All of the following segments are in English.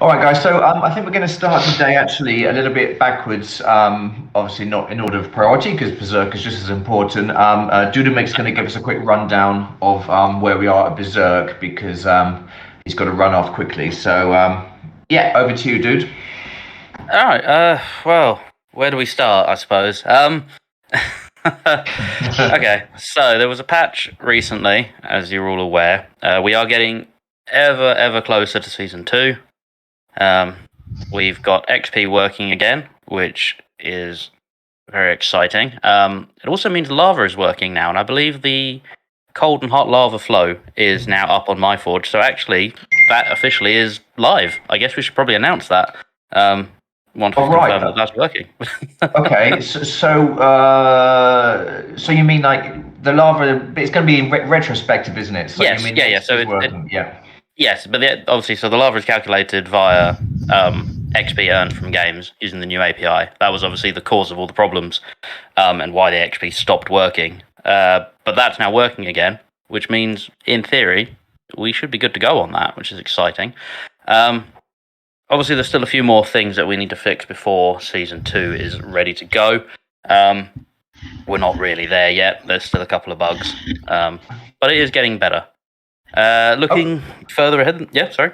All right, guys. So I think we're going to start today actually a little bit backwards. Obviously, not in order of priority because Berserk is just as important. Dudamic's going to give us a quick rundown of where we are at Berserk because he's got to run off quickly. So yeah, over to you, dude. All right. Well, where do we start? I suppose. Okay. So there was a patch recently, as you're all aware. We are getting ever closer to season 2. We've got XP working again, which is very exciting. It also means lava is working now, and I believe the cold and hot lava flow is now up on my forge. So actually, that officially is live. I guess we should probably announce that. Once we've confirmed that that's working. Okay, so you mean like the lava? It's going to be in retrospective, isn't it? So yes, you mean yeah. So yeah. Yes, but obviously, so the lava is calculated via XP earned from games using the new API. That was obviously the cause of all the problems and why the XP stopped working. But that's now working again, which means, in theory, we should be good to go on that, which is exciting. Obviously, there's still a few more things that we need to fix before Season 2 is ready to go. We're not really there yet. There's still a couple of bugs. But it is getting better. Looking further ahead, yeah, sorry.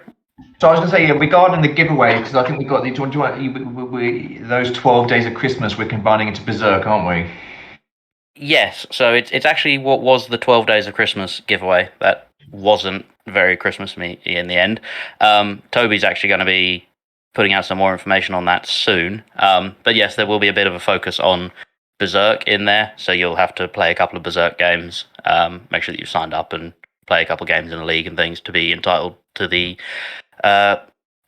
So I was going to say, regarding the giveaway, because I think we got those 12 days of Christmas we're combining into Berserk, aren't we? Yes, so it's actually what was the 12 days of Christmas giveaway that wasn't very Christmas-y in the end. Toby's actually going to be putting out some more information on that soon. But yes, there will be a bit of a focus on Berserk in there, so you'll have to play a couple of Berserk games, make sure that you've signed up and play a couple of games in the league and things to be entitled to the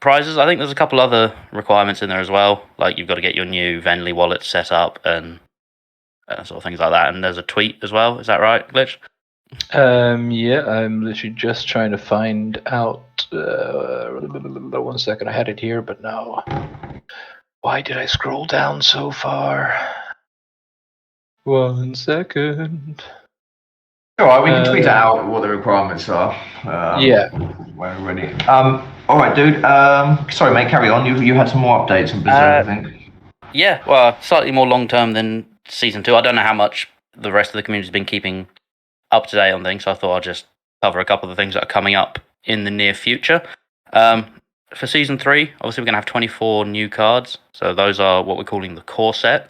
prizes. I think there's a couple other requirements in there as well, like you've got to get your new Venly wallet set up and sort of things like that. And there's a tweet as well. Is that right, Glitch? Yeah, I'm literally just trying to find out. 1 second, I had it here, but now, why did I scroll down so far? 1 second. All right, we can tweet out what the requirements are. Yeah. When we're ready. All right, dude. Sorry, mate. Carry on. You had some more updates on Berserk, I think. Yeah, well, slightly more long term than Season 2. I don't know how much the rest of the community's been keeping up to date on things, so I thought I'd just cover a couple of the things that are coming up in the near future. For Season 3, obviously we're going to have 24 new cards. So those are what we're calling the core set.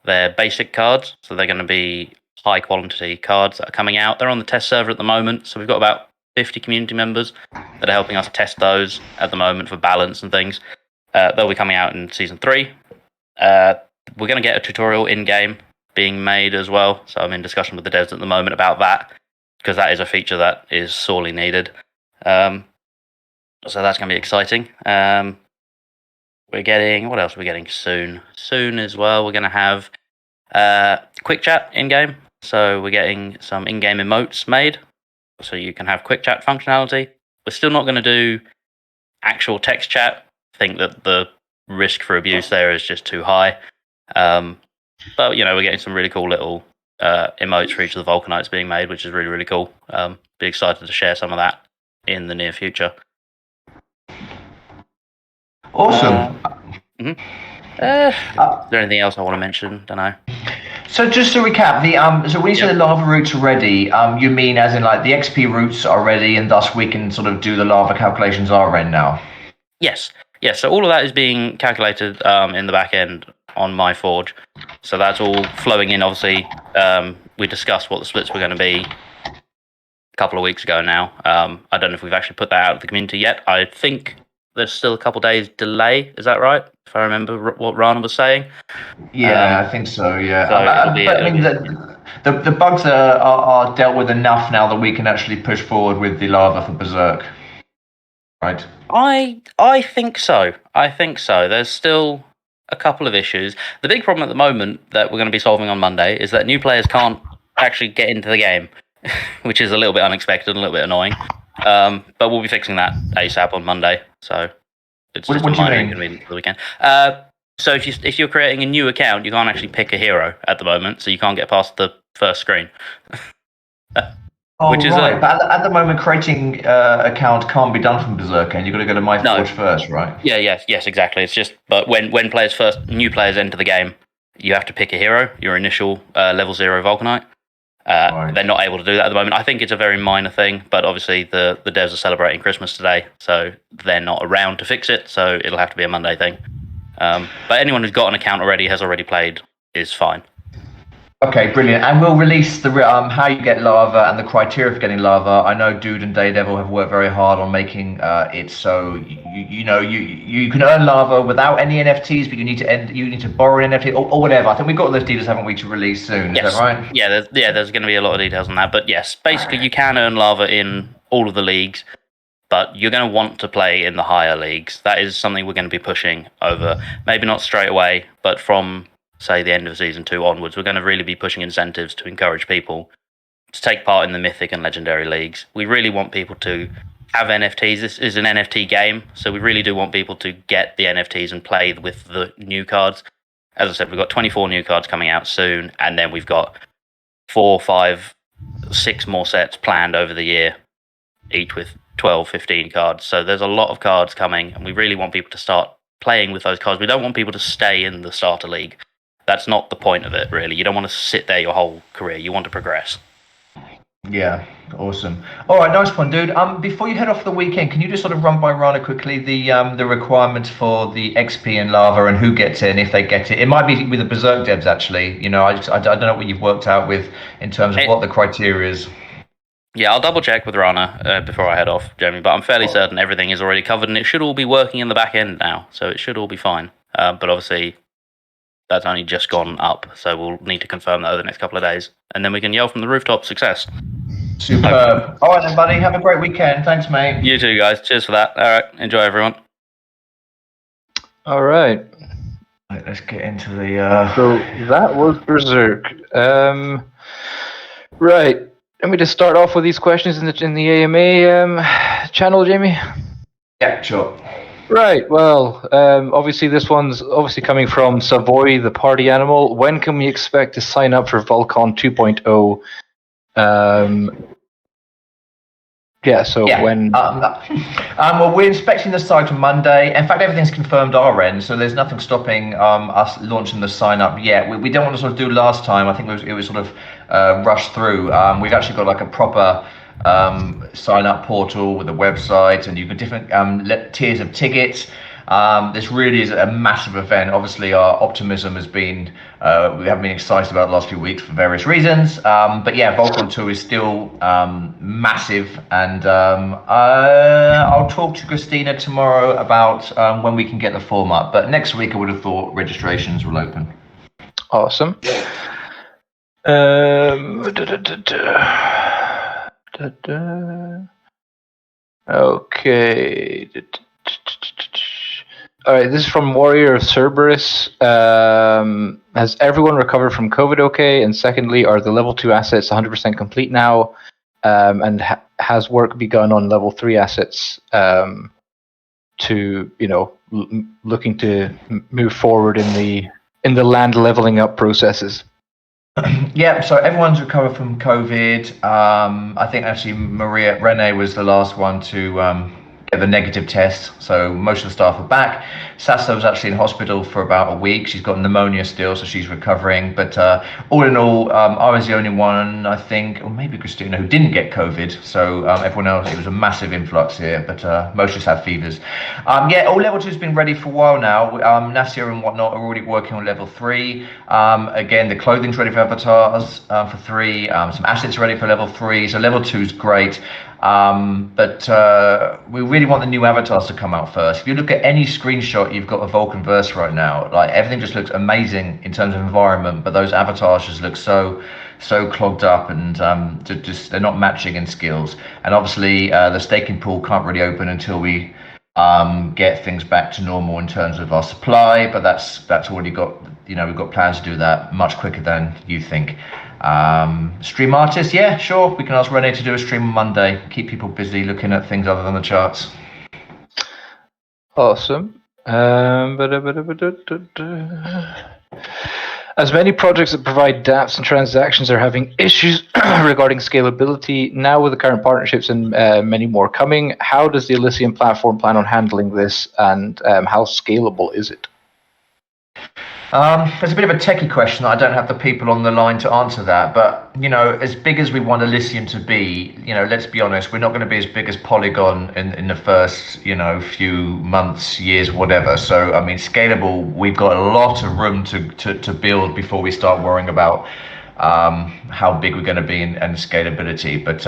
They're basic cards, so they're going to be high quality cards that are coming out. They're on the test server at the moment, so we've got about 50 community members that are helping us test those at the moment for balance and things. They'll be coming out in Season 3. We're going to get a tutorial in-game being made as well, so I'm in discussion with the devs at the moment about that, because that is a feature that is sorely needed. So that's going to be exciting. We're getting, what else are we getting soon? Soon as well, we're going to have quick chat in-game. So we're getting some in-game emotes made, so you can have quick chat functionality. We're still not going to do actual text chat. I think that the risk for abuse there is just too high. But, we're getting some really cool little emotes for each of the Vulcanites being made, which is really cool. Be excited to share some of that in the near future. Awesome. Is there anything else I want to mention? Don't know. So just to recap, so when you say the lava routes are ready, you mean as in like the XP routes are ready, and thus we can sort of do the lava calculations our end now? Yes. So all of that is being calculated in the back end on my forge. So that's all flowing in. Obviously, we discussed what the splits were going to be a couple of weeks ago now. I don't know if we've actually put that out to the community yet. I think there's still a couple of days delay. Is that right? If I remember what Rana was saying. Yeah, I think so. Yeah, the bugs are dealt with enough now that we can actually push forward with the lava for Berserk. Right. I think so. There's still a couple of issues. The big problem at the moment that we're going to be solving on Monday is that new players can't actually get into the game, which is a little bit unexpected and a little bit annoying. But we'll be fixing that ASAP on Monday. So it's just a minor inconvenience for the weekend. So if you're creating a new account, you can't actually pick a hero at the moment, so you can't get past the first screen. Oh, which is right. But at the moment, creating account can't be done from Berserk, and you've got to go to MyForge first, right? Yeah, yes, exactly. It's just, but when new players enter the game, you have to pick a hero, your initial level 0 Vulcanite. Right. They're not able to do that at the moment. I think it's a very minor thing, but obviously the devs are celebrating Christmas today, so they're not around to fix it, so it'll have to be a Monday thing. But anyone who's got an account already, has already played, is fine. Okay, brilliant. And we'll release the how you get lava and the criteria for getting lava. I know Dude and Daredevil have worked very hard on making it so you can earn lava without any NFTs, but you need to borrow an NFT or whatever. I think we've got all those details, haven't we, to release soon? Yes. Is that right? Yeah, there's going to be a lot of details on that. But yes, basically you can earn lava in all of the leagues, but you're going to want to play in the higher leagues. That is something we're going to be pushing over. Maybe not straight away, but from, say, the end of Season 2 onwards, we're going to really be pushing incentives to encourage people to take part in the Mythic and Legendary leagues. We really want people to have NFTs. This is an NFT game, so we really do want people to get the NFTs and play with the new cards. As I said, we've got 24 new cards coming out soon, and then we've got 4, 5, 6 more sets planned over the year, each with 12, 15 cards. So there's a lot of cards coming, and we really want people to start playing with those cards. We don't want people to stay in the starter league. That's not the point of it, really. You don't want to sit there your whole career. You want to progress. Yeah, awesome. All right, nice one, Dude. Before you head off for the weekend, can you just sort of run by Rana quickly the requirements for the XP and lava and who gets it and if they get it? It might be with the Berserk devs, actually. You know, I don't know what you've worked out with in terms of what the criteria is. Yeah, I'll double check with Rana before I head off, Jamie, but I'm fairly certain everything is already covered and it should all be working in the back end now, so it should all be fine. But obviously, that's only just gone up, so we'll need to confirm that over the next couple of days. And then we can yell from the rooftop, success. Superb. All right then, buddy. Have a great weekend. Thanks, mate. You too, guys. Cheers for that. All right, enjoy, everyone. All right. Let's get into the... So that was Berserk. Right. Let me just start off with these questions in the AMA channel, Jamie. Yeah, sure. Right. Well, obviously this one's obviously coming from Savoy, the party animal. When can we expect to sign up for Vulcan 2.0? When? Well, we're inspecting the site on Monday. In fact, everything's confirmed our end, so there's nothing stopping us launching the sign up yet. We don't want to sort of do last time. I think it was sort of rushed through. We've actually got like a proper sign up portal with a website, and you've got different tiers of tickets. This really is a massive event. Obviously, our optimism has been, we haven't been excited about the last few weeks for various reasons. But yeah, Vulcan 2 is still massive. And I'll talk to Christina tomorrow about when we can get the form up. But next week, I would have thought registrations will open. Awesome. Okay. All right, this is from Warrior of Cerberus. Has everyone recovered from COVID okay? And secondly, are the level 2 assets 100% complete now? And has work begun on level 3 assets to, looking to move forward in the land leveling up processes? Yeah, so everyone's recovered from COVID. I think actually Renee was the last one to get the negative test, so most of the staff are back. Sasa was actually in hospital for about a week. She's got pneumonia still, so she's recovering. But all in all, I was the only one, I think, or maybe Christina, who didn't get COVID. So everyone else, it was a massive influx here, but most just have fevers. Yeah, all level 2 has been ready for a while now. Nasir and whatnot are already working on level 3. Again, the clothing's ready for avatars for 3. Some assets ready for level 3. So level 2 is great. But we really want the new avatars to come out first. If you look at any screenshot, you've got a Vulcan verse right now. Like everything just looks amazing in terms of environment, but those avatars just look so clogged up, and just they're not matching in skills. And obviously, the staking pool can't really open until we get things back to normal in terms of our supply. But that's already got, we've got plans to do that much quicker than you think. Stream artists, yeah, sure. We can ask Renee to do a stream on Monday. Keep people busy looking at things other than the charts. Awesome. As many projects that provide dApps and transactions are having issues regarding scalability, now with the current partnerships and many more coming, how does the Elysium platform plan on handling this, and how scalable is it? There's a bit of a techie question. I don't have the people on the line to answer that, but as big as we want Elysium to be, let's be honest, we're not going to be as big as Polygon in the first, few months, years, whatever. So, I mean, scalable, we've got a lot of room to build before we start worrying about how big we're going to be and scalability. But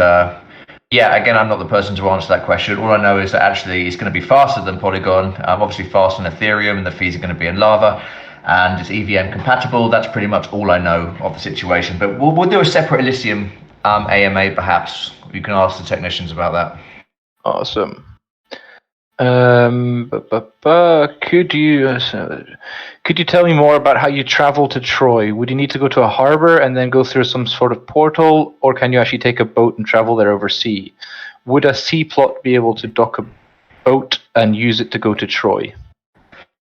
yeah, again, I'm not the person to answer that question. All I know is that actually it's going to be faster than Polygon, obviously faster than Ethereum, and the fees are going to be in Lava. And it's EVM compatible. That's pretty much all I know of the situation. But we'll do a separate Elysium AMA, perhaps. You can ask the technicians about that. Awesome. Could you tell me more about how you travel to Troy? Would you need to go to a harbor and then go through some sort of portal, or can you actually take a boat and travel there over sea? Would a sea plot be able to dock a boat and use it to go to Troy?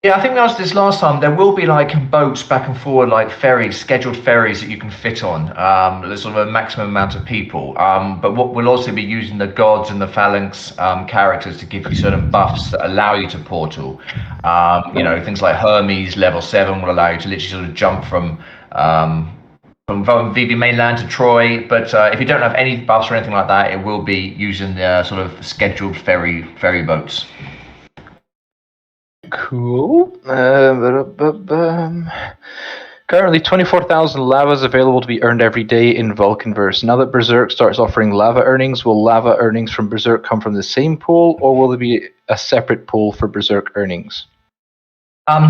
Yeah, I think we asked this last time. There will be like boats back and forward, like ferries, scheduled ferries that you can fit on. There's sort of a maximum amount of people. But what we'll also be using the gods and the Phalanx characters to give you certain buffs that allow you to portal. Things like Hermes level 7 will allow you to literally sort of jump from VB mainland to Troy. But if you don't have any buffs or anything like that, it will be using the sort of scheduled ferry boats. Cool. Currently, 24,000 lava is available to be earned every day in Vulcanverse. Now that Berserk starts offering lava earnings, will lava earnings from Berserk come from the same pool, or will there be a separate pool for Berserk earnings?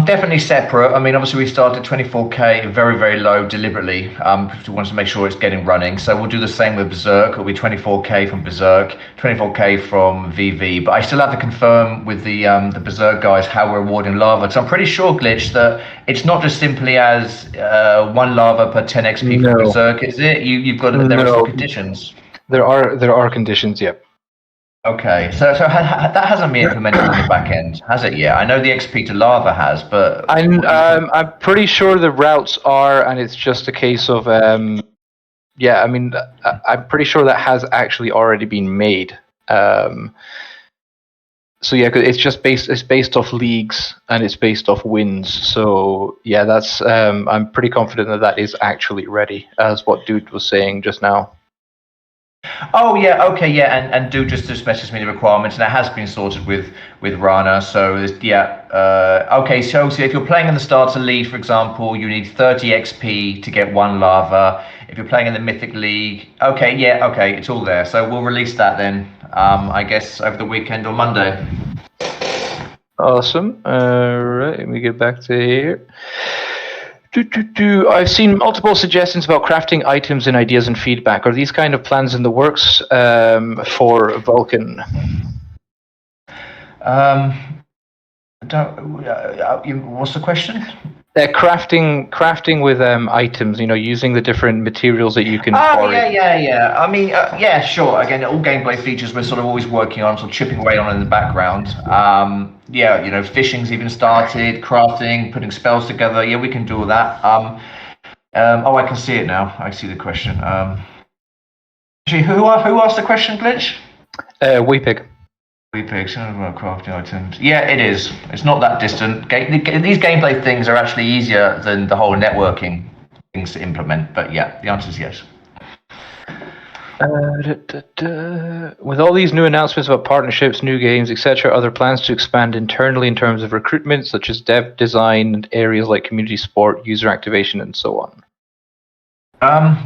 Definitely separate. I mean, obviously we started 24k very, very low deliberately. We wanted to make sure it's getting running. So we'll do the same with Berserk. It'll be 24k from Berserk, 24k from VV. But I still have to confirm with the Berserk guys how we're rewarding lava. So I'm pretty sure, Glitch, that it's not just simply as 1 lava per 10 XP from Berserk, is it? You've got there are some conditions. There are conditions, yep. Okay, so that hasn't been implemented on the back end, has it yet? I know the XP to lava has, but I'm pretty sure the routes are, and it's just a case of I'm pretty sure that has actually already been made. So yeah, it's based off leagues and it's based off wins. So yeah, that's I'm pretty confident that is actually ready, as what Dude was saying just now. Oh yeah, okay, yeah, and Dude just messaged me the requirements, and it has been sorted with Rana. So okay. So if you're playing in the starter league, for example, you need 30 XP to get 1 lava. If you're playing in the mythic league, okay, it's all there. So we'll release that then. I guess over the weekend or Monday. Awesome. All right, let me get back to here. I've seen multiple suggestions about crafting items and ideas and feedback. Are these kind of plans in the works for Vulcan? What's the question? Crafting with items, using the different materials that you can quarry. Yeah. I mean, yeah, sure. Again, all gameplay features we're sort of always working on, sort of chipping away on in the background. Fishing's even started, crafting, putting spells together. Yeah, we can do all that. I can see it now. I see the question. Actually, who asked the question, Glitch? Weepig. Crafting items. Yeah, it is. It's not that distant. These gameplay things are actually easier than the whole networking things to implement. But yeah, the answer is yes. With all these new announcements about partnerships, new games, etc., are there plans to expand internally in terms of recruitment, such as dev, design, and areas like community support, user activation, and so on?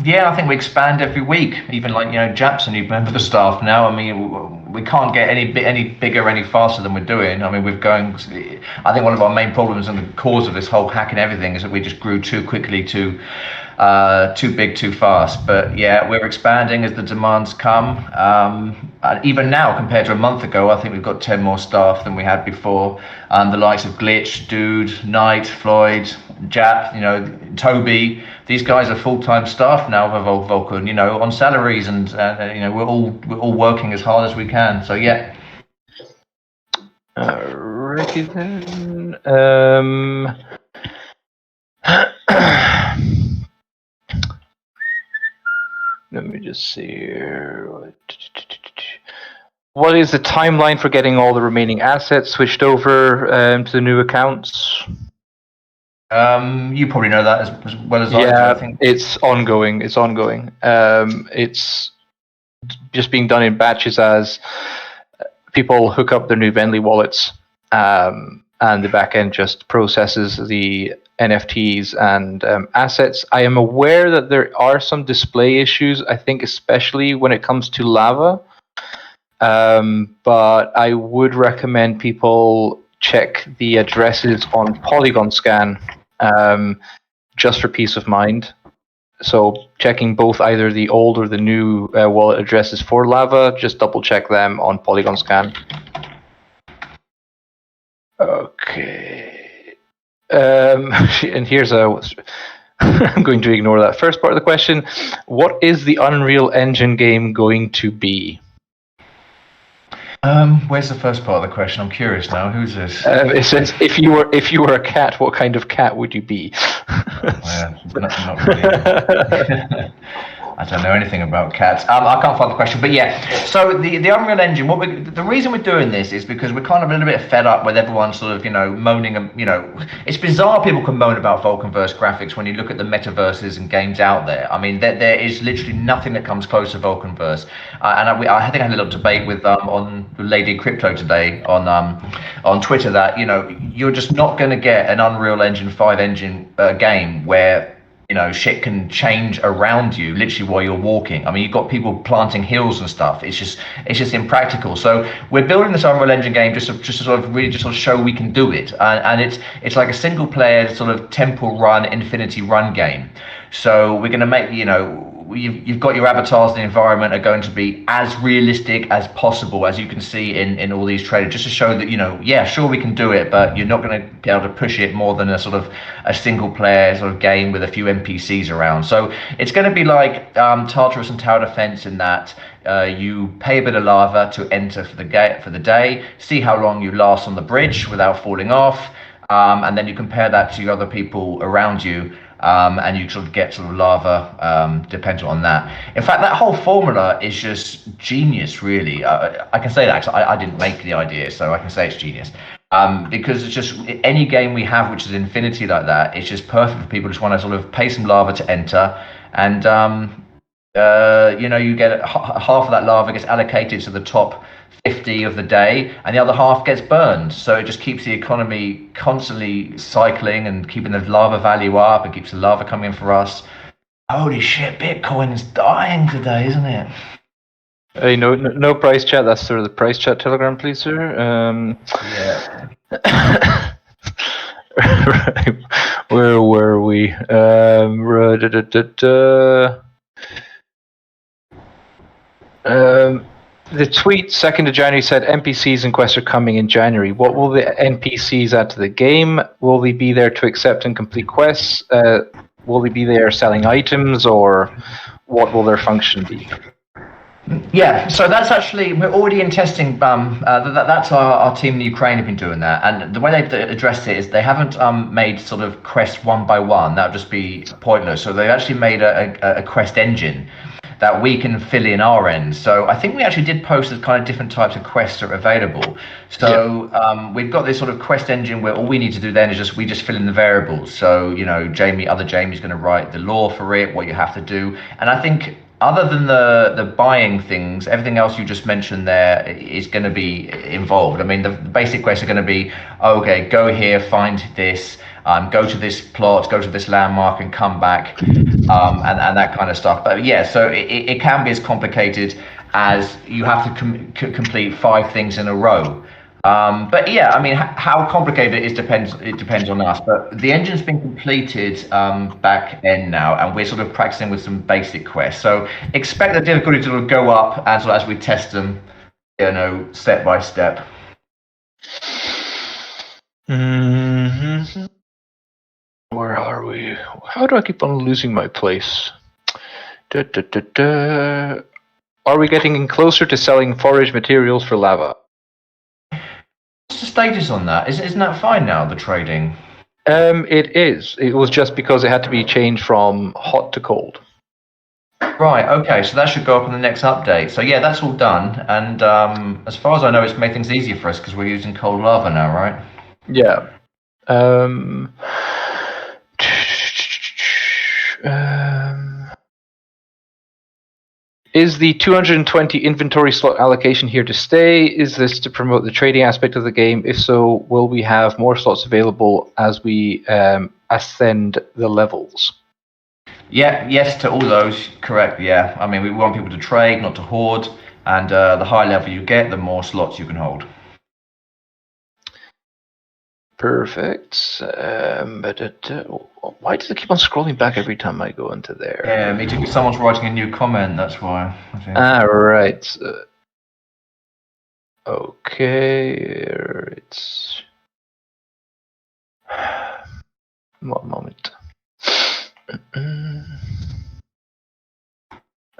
Yeah, I think we expand every week. Even like Japs, a new member of the staff now. I mean, we can't get any bigger, any faster than we're doing. I mean, I think one of our main problems and the cause of this whole hack and everything is that we just grew too quickly, too big, too fast. But yeah, we're expanding as the demands come. Even now, compared to a month ago, I think we've got 10 more staff than we had before. The likes of Glitch, Dude, Knight, Floyd, Jap, Toby. These guys are full-time staff now of Vulcan, on salaries, and we're all working as hard as we can. So yeah. Alrighty then. see here. What is the timeline for getting all the remaining assets switched over to the new accounts? You probably know that as well as I do, I think. It's ongoing. It's just being done in batches as people hook up their new Venly wallets, and the backend just processes the NFTs and assets. I am aware that there are some display issues, I think especially when it comes to lava, but I would recommend people check the addresses on Polygon Scan, just for peace of mind. So checking both either the old or the new wallet addresses for lava, just double check them on Polygon Scan. Okay. And here's a... I'm going to ignore that first part of the question. What is the Unreal Engine game going to be? Where's the first part of the question? I'm curious now. Who's this? It says, if you were a cat, what kind of cat would you be? Not really. I don't know anything about cats. I can't find the question, but yeah. So the Unreal Engine. The reason we're doing this is because we're kind of a little bit fed up with everyone sort of moaning. It's bizarre people can moan about VulcanVerse graphics when you look at the metaverses and games out there. I mean, there is literally nothing that comes close to VulcanVerse. And I think I had a little debate with on Lady Crypto today on Twitter that you're just not going to get an Unreal Engine 5 engine game where shit can change around you literally while you're walking. I mean, you've got people planting hills and stuff. It's just impractical. So we're building this Unreal Engine game just to sort of show we can do it. And it's like a single player sort of temple run, infinity run game. So we're going to make, you've got your avatars in the environment are going to be as realistic as possible, as you can see in all these trailers, just to show that, sure, we can do it, but you're not going to be able to push it more than a single player sort of game with a few NPCs around. So it's going to be like Tartarus and Tower Defense in that you pay a bit of lava to enter for the day, see how long you last on the bridge without falling off, and then you compare that to other people around you. And you sort of get lava dependent on that. In fact, that whole formula is just genius, really. I can say that because I didn't make the idea, so I can say it's genius. Because it's just any game we have which is infinity like that, it's just perfect for people who just want to sort of pay some lava to enter, and you get half of that lava gets allocated to the top 50 of the day, and the other half gets burned. So it just keeps the economy constantly cycling and keeping the lava value up and keeps the lava coming in for us. Holy shit, Bitcoin's dying today, isn't it? Hey, no price chat. That's sort of the price chat Telegram, please, sir. Yeah. Right. Where were we? The tweet 2nd of January said NPCs and quests are coming in January. What will the NPCs add to the game? Will they be there to accept and complete quests? Will they be there selling items, or what will their function be? Yeah, so that's actually, we're already in testing. That's our team in Ukraine have been doing that, and the way they've addressed it is they haven't made sort of quests one by one. That would just be pointless. So they've actually made a quest engine that we can fill in our end. So I think we actually did post the kind of different types of quests that are available. So we've got this sort of quest engine where all we need to do then is we just fill in the variables. So other Jamie's going to write the lore for it, what you have to do, and I think other than the buying things, everything else you just mentioned there is going to be involved. I mean, the basic quests are going to be, okay, go here, find this, go to this plot, go to this landmark, and come back, and that kind of stuff. But yeah, so it can be as complicated as you have to complete 5 things in a row. But yeah, I mean, how complicated it is depends on us. But the engine's been completed back end now, and we're sort of practicing with some basic quests. So expect the difficulty to sort of go up as we test them, step by step. Mm-hmm. Where are we? How do I keep on losing my place? Are we getting closer to selling forage materials for lava? What's the status on that? Isn't that fine now, the trading? It is. It was just because it had to be changed from hot to cold. Right, okay, so that should go up in the next update. So yeah, that's all done. And as far as I know, it's made things easier for us because we're using cold lava now, right? Yeah. Is the 220 inventory slot allocation here to stay? Is this to promote the trading aspect of the game? If so, will we have more slots available as we ascend the levels? Yeah, yes to all those. Correct. Yeah. I mean, we want people to trade, not to hoard. And the higher level you get, the more slots you can hold. Perfect. Why does it keep on scrolling back every time I go into there? Yeah, me too. 'Cause someone's writing a new comment. That's why. I think. Right. Okay. It's 1 moment.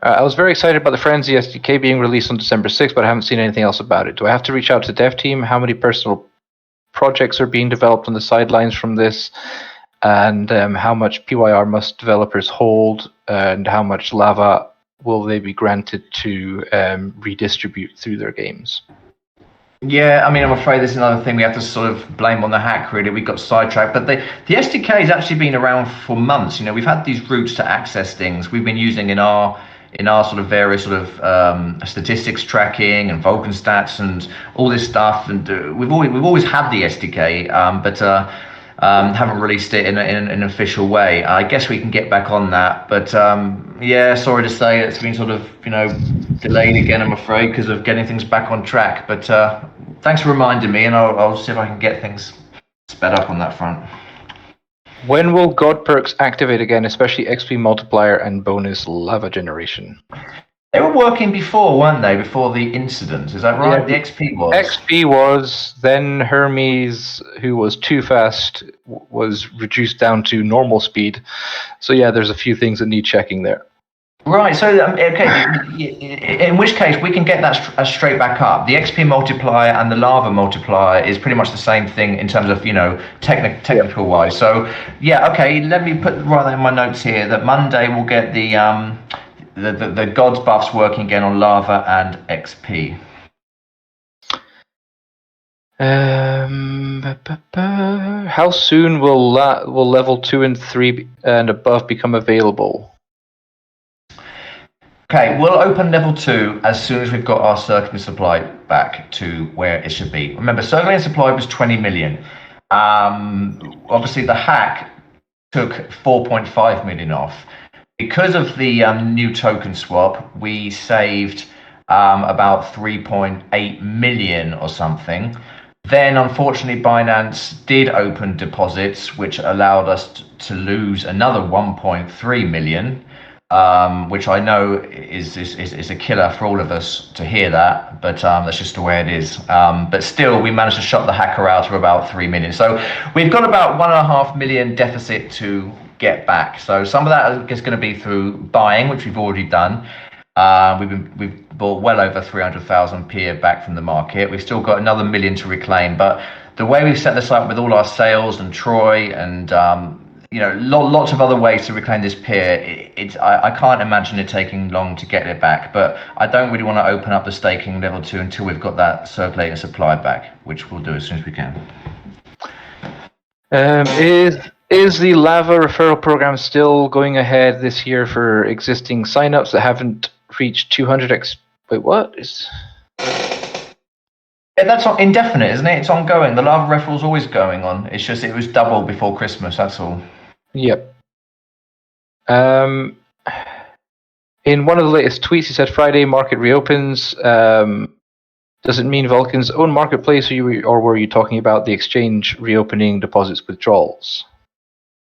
I was very excited about the Frenzy SDK being released on December 6th, but I haven't seen anything else about it. Do I have to reach out to the dev team? How many personal projects are being developed on the sidelines from this? And how much PYR must developers hold? And how much lava will they be granted to redistribute through their games? Yeah, I mean, I'm afraid this is another thing we have to sort of blame on the hack, really. We got sidetracked. But the SDK has actually been around for months. You know, we've had these routes to access things we've been using in our sort of various sort of statistics tracking and Vulcan stats and all this stuff. And we've always had the SDK, but haven't released it in an official way. I guess we can get back on that. But yeah, sorry to say it's been sort of delayed again, I'm afraid, because of getting things back on track. But thanks for reminding me, and I'll see if I can get things sped up on that front. When will God perks activate again, especially XP multiplier and bonus lava generation? They were working before, weren't they? Before the incident, is that right? Yeah, the XP was. XP was, then Hermes, who was too fast, was reduced down to normal speed. So yeah, there's a few things that need checking there. Right, so okay, in which case we can get that straight back up. The XP multiplier and the lava multiplier is pretty much the same thing in terms of technical wise. So yeah, okay, let me write that in my notes here that Monday we'll get the gods buffs working again on lava and XP. How soon will level 2 and 3 and above become available? Okay, we'll open level 2 as soon as we've got our circular supply back to where it should be. Remember, circular supply was 20 million. Obviously, the hack took 4.5 million off. Because of the new token swap, we saved about 3.8 million or something. Then, unfortunately, Binance did open deposits, which allowed us to lose another 1.3 million. Which I know is a killer for all of us to hear that, but that's just the way it is. But still, we managed to shut the hacker out of about 3 million. So we've got about 1.5 million deficit to get back. So some of that is going to be through buying, which we've already done. We've bought well over 300,000 PIA back from the market. We've still got another 1 million to reclaim, but the way we've set this up with all our sales and Troy and lots of other ways to reclaim this peer. I can't imagine it taking long to get it back, but I don't really want to open up the staking level 2 until we've got that circulating supply back, which we'll do as soon as we can. Is the lava referral program still going ahead this year for existing signups that haven't reached 200x? Wait, what is? Yeah, that's indefinite, isn't it? It's ongoing. The lava referral's always going on. It's just it was double before Christmas. That's all. Yep. In one of the latest tweets, he said Friday market reopens. Does it mean Vulcan's own marketplace, or were you talking about the exchange reopening deposits withdrawals?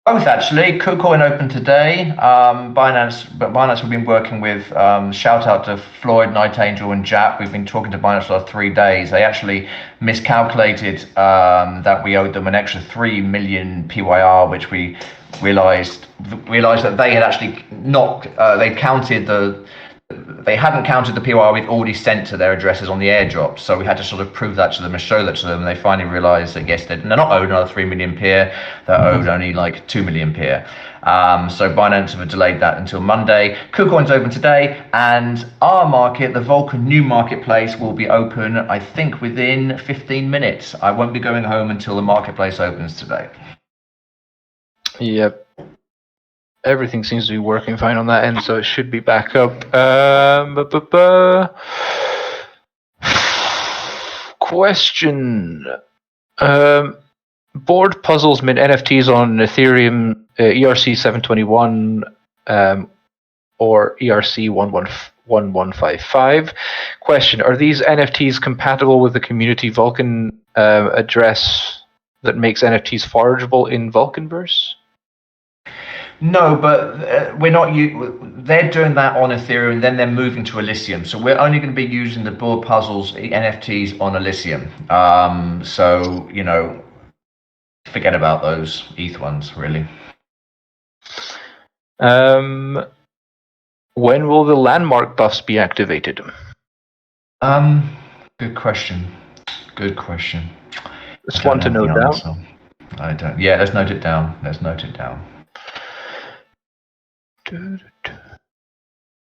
Both actually. KuCoin opened today. Binance we've been working with. Shout out to Floyd, Night Angel, and Jap. We've been talking to Binance for 3 days. They actually miscalculated that we owed them an extra 3 million PYR, which we realized that they had actually not. They counted the they hadn't counted the PYR we'd already sent to their addresses on the airdrops, so we had to sort of prove that to them and show that to them. And they finally realised that yes, they're not owed another 3 million peer; they're owed only like 2 million peer. So Binance have delayed that until Monday. KuCoin's open today, and our market, the Vulcan new marketplace, will be open, I think, within 15 minutes. I won't be going home until the marketplace opens today. Yep. Everything seems to be working fine on that end, so it should be back up. Question. Board puzzles mint NFTs on Ethereum ERC 721 or ERC 1155. Question. Are these NFTs compatible with the community Vulcan address that makes NFTs forgeable in Vulcanverse? No, but we're not. They're doing that on Ethereum, then they're moving to Elysium. So we're only going to be using the board puzzles NFTs on Elysium. So forget about those ETH ones, really. When will the landmark buffs be activated? Good question. Good question. It's one to note down. I don't. Yeah, let's note it down.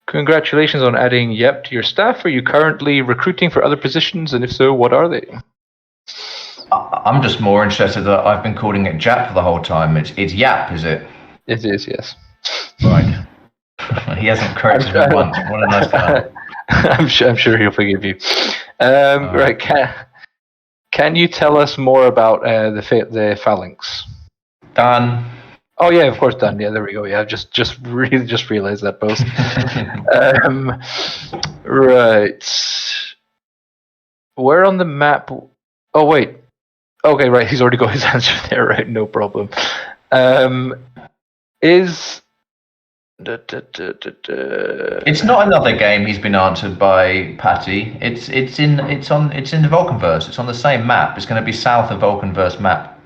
Congratulations on adding YEP to your staff. Are you currently recruiting for other positions, and if so, what are they? I'm just more interested that I've been calling it JAP the whole time. It's YAP, is it? It is, yes. Right. He hasn't corrected me once. What a nice guy. I'm sure he'll forgive you. Right. Can you tell us more about the Phalanx? Done. Oh yeah, of course, done. Yeah, there we go. Yeah, just realized that post. Right. Where on the map? Oh wait. Okay, right. He's already got his answer there. Right, no problem. It's not another game he's been answered by Patty. It's in the Vulcanverse. It's on the same map. It's going to be south of Vulcanverse map.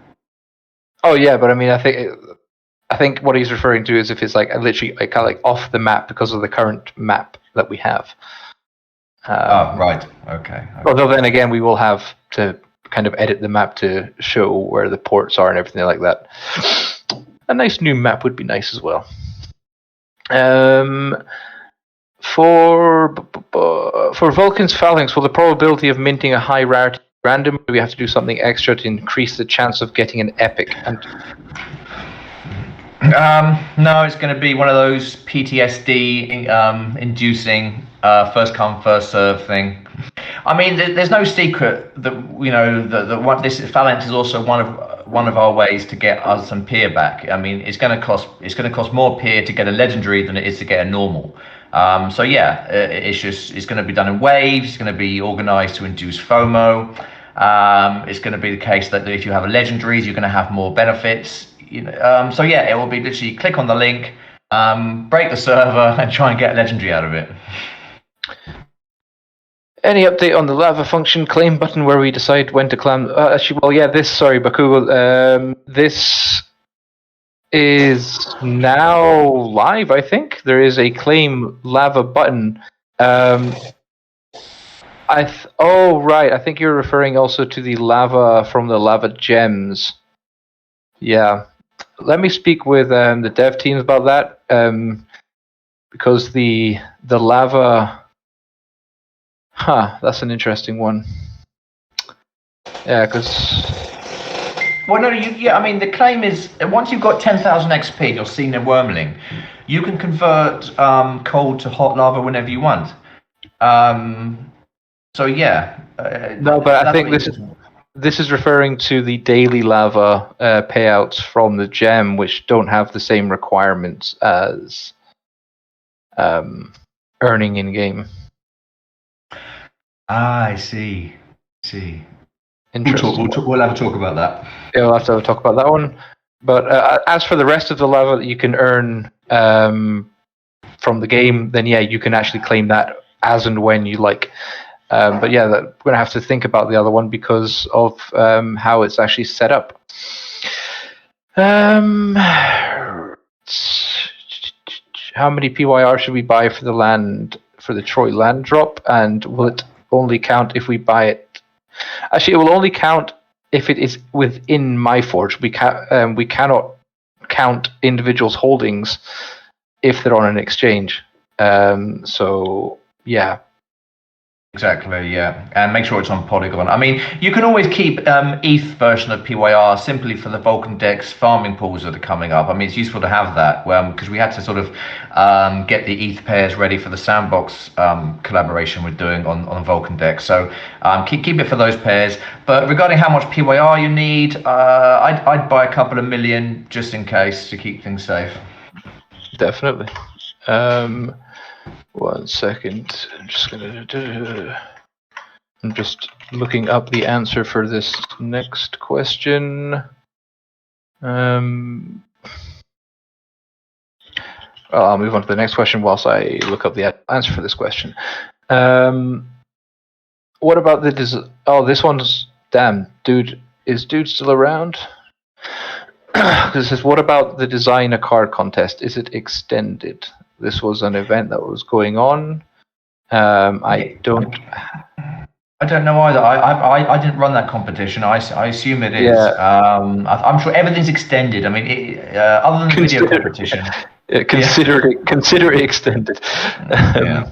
Oh yeah, but I mean, I think what he's referring to is if it's like literally kind of like off the map because of the current map that we have. Right. Okay. Although then again, we will have to kind of edit the map to show where the ports are and everything like that. A nice new map would be nice as well. For Vulcan's Phalanx, will the probability of minting a high rarity random? Do we have to do something extra to increase the chance of getting an epic? No, it's going to be one of those PTSD inducing first come first serve thing. I mean, there's no secret that that this Phalanx is also one of our ways to get us some peer back. I mean, it's going to cost more peer to get a legendary than it is to get a normal. So yeah, it's going to be done in waves. It's going to be organized to induce FOMO. It's going to be the case that if you have a legendaries, you're going to have more benefits. So yeah, it will be literally click on the link, break the server, and try and get a legendary out of it. Any update on the lava function claim button where we decide when to claim? Bakugo. This is now live. I think there is a claim lava button. Oh right, I think you're referring also to the lava from the lava gems. Yeah, let me speak with the dev teams about that, because the lava. That's an interesting one. Yeah, because. Well, no, I mean, the claim is once you've got 10,000 XP, you're seeing a wormling. You can convert cold to hot lava whenever you want. So yeah. No, but I think this is referring to the daily lava payouts from the gem, which don't have the same requirements as earning in game. I see. Interesting. We'll have a talk about that. Yeah, we'll have to talk about that one. But as for the rest of the lava that you can earn from the game, then yeah, you can actually claim that as and when you like. But yeah, we're going to have to think about the other one because of how it's actually set up. How many PYR should we buy for the land for the Troy land drop, and will it only count if we buy it? Actually, it will only count if it is within my forge. We cannot count individuals' holdings if they're on an exchange. So yeah. Exactly, yeah, and make sure it's on Polygon. I mean, you can always keep ETH version of PYR simply for the Vulcan Dex farming pools that are coming up. I mean, it's useful to have that because we had to sort of get the ETH pairs ready for the sandbox collaboration we're doing on Vulcan Dex. So keep it for those pairs. But regarding how much PYR you need, I'd buy a couple of million just in case to keep things safe. Definitely. 1 second. I'm just looking up the answer for this next question. Well, I'll move on to the next question whilst I look up the answer for this question. What about the Oh, this one's damn. Dude, is Dude still around? Because it says, what about the design a card contest? Is it extended? This was an event that was going on. I don't know either. I didn't run that competition. I assume it is. Yeah. I'm sure everything's extended. I mean, other than the video competition. Consider it extended. Yeah.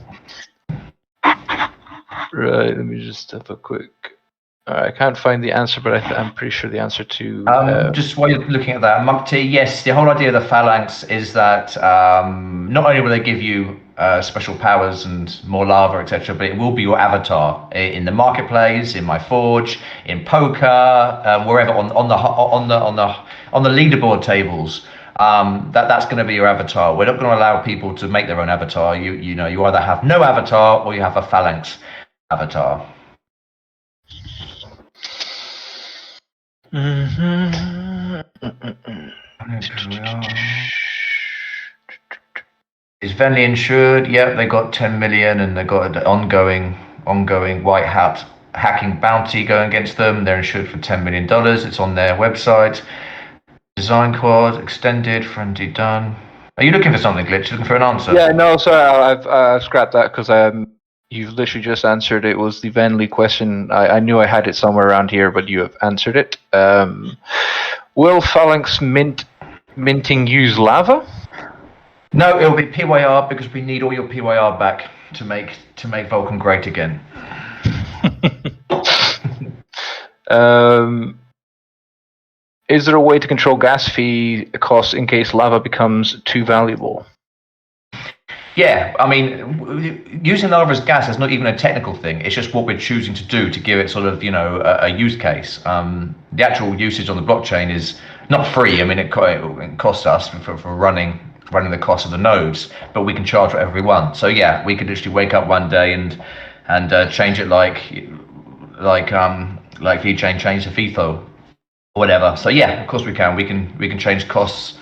Right. Let me just have a quick. I can't find the answer, but I'm pretty sure the answer to. Just while you're looking at that, Mukti, yes, the whole idea of the Phalanx is that not only will they give you special powers and more lava, etc., but it will be your avatar in the marketplace, in my forge, in poker, wherever on the leaderboard tables. That's going to be your avatar. We're not going to allow people to make their own avatar. You either have no avatar or you have a Phalanx avatar. Is Venly insured? Yep, they got 10 million and they got an ongoing white hat hacking bounty going against them. They're insured for $10 million. It's on their website. Design quad extended, frenzy done. Are you looking for something, Glitch? Looking for an answer? Yeah, no, sorry, I've scrapped that because you've literally just answered. It was the Venly question. I knew I had it somewhere around here, but you have answered it. Will Phalanx minting use lava? No, it'll be PYR because we need all your PYR back to make Vulcan great again. Is there a way to control gas fee costs in case lava becomes too valuable? Yeah, I mean, using lava as gas is not even a technical thing. It's just what we're choosing to do to give it sort of, a use case. The actual usage on the blockchain is not free. I mean, it costs us for running the cost of the nodes, but we can charge whatever we want. So yeah, we could literally wake up one day and change it like VeChain changed to FIFO or whatever. So yeah, of course we can. We can change costs.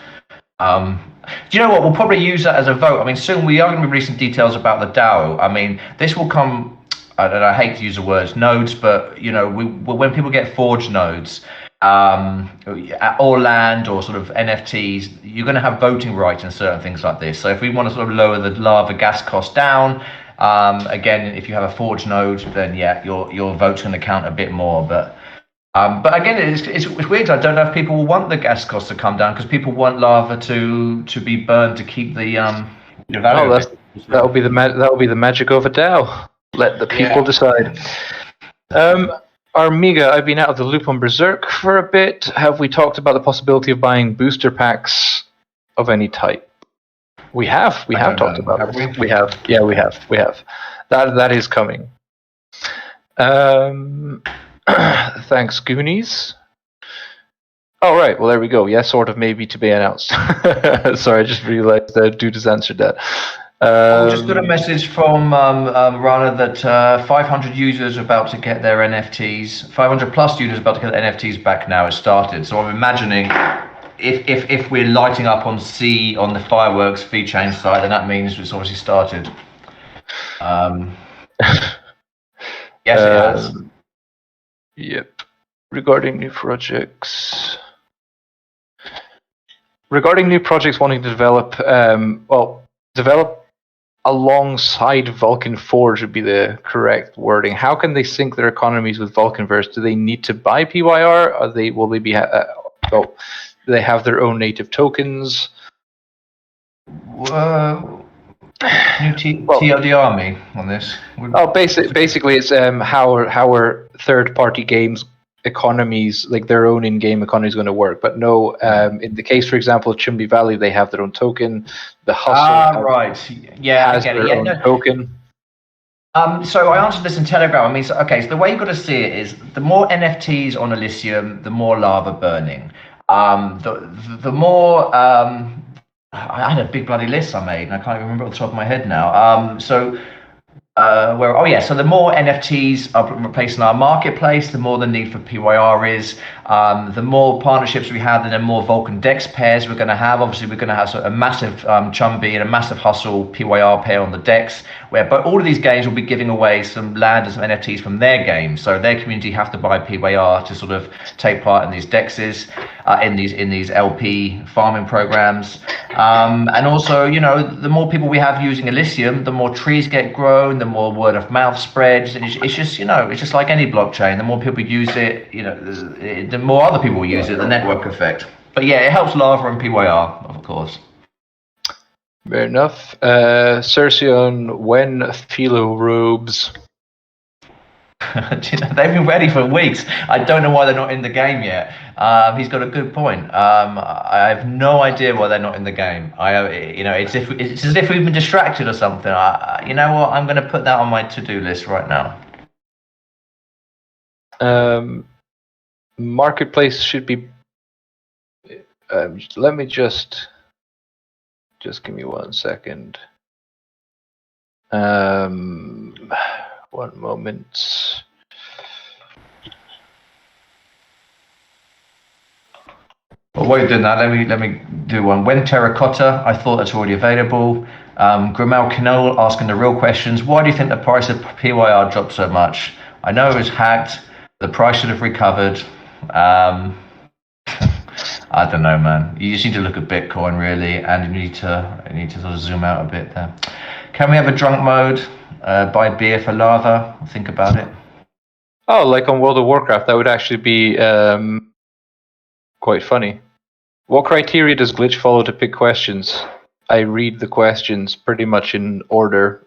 Do you know what? We'll probably use that as a vote. I mean, soon we are going to be releasing details about the DAO. I mean, this will come. And I hate to use the words nodes, but when people get forged nodes, or land or sort of NFTs, you're going to have voting rights in certain things like this. So if we want to sort of lower the lava gas cost down, again, if you have a forged node, then yeah, your vote's going to count a bit more. But again, it's weird. I don't know if people will want the gas costs to come down because people want lava to be burned to keep the value. That'll be the magic of a DAO. Let the people decide. Armiga, I've been out of the loop on Berserk for a bit. Have we talked about the possibility of buying booster packs of any type? We have. We have talked about it. We have. Yeah, we have. That is coming. Thanks, Goonies. Oh, right. Well, there we go. Yeah, sort of maybe to be announced. Sorry, I just realized that Dude has answered that. We just got a message from Rana that 500 users are about to get their NFTs. 500 plus users about to get their NFTs back now. It started. So I'm imagining if we're lighting up on the fireworks VeChain site, then that means it's obviously started. Yes, it has. Yep. Regarding new projects wanting to develop, develop alongside VulcanForged would be the correct wording. How can they sync their economies with VulcanVerse? Do they need to buy PYR? Will they be? Do they have their own native tokens? Can you TLDR me on this? Basically, it's how are third-party games economies, like their own in-game economies, going to work? But no, in the case, for example, of Chumbi Valley, they have their own token. The Hustle right. Yeah, has I get it. their Yeah, own no. token. So I answered this in Telegram. I mean, so the way you've got to see it is the more NFTs on Elysium, the more lava burning. The more I had a big bloody list I made, and I can't even remember off the top of my head now. So the more NFTs are replacing our marketplace, the more the need for PYR is. The more partnerships we have, the more Vulcan Dex pairs we're going to have. Obviously, we're going to have a massive Chumbi and a massive Hustle PYR pair on the Dex. But all of these games will be giving away some land and some NFTs from their games, so their community have to buy PYR to sort of take part in these Dexes, in these LP farming programs. And also, the more people we have using Elysium, the more trees get grown, the more word of mouth spreads. And it's just, it's just like any blockchain. The more people use it, the more other people use it, the network effect. But yeah, it helps lava and PYR, of course. Fair enough. Cercion, when Philo robes? They've been ready for weeks. I don't know why they're not in the game yet. He's got a good point. I have no idea why they're not in the game. It's as if we've been distracted or something. You know what? I'm going to put that on my to-do list right now. Marketplace should be. Let me just give me 1 second. 1 moment. Well, while you're doing that, let me do one. When Terracotta, I thought that's already available. Grimal Canole asking the real questions. Why do you think the price of PYR dropped so much? I know it was hacked. The price should have recovered. I don't know, man. You just need to look at Bitcoin, really, and you need to sort of zoom out a bit there. Can we have a drunk mode? Buy beer for lava? Think about it. Oh, like on World of Warcraft, that would actually be quite funny. What criteria does Glitch follow to pick questions? I read the questions pretty much in order.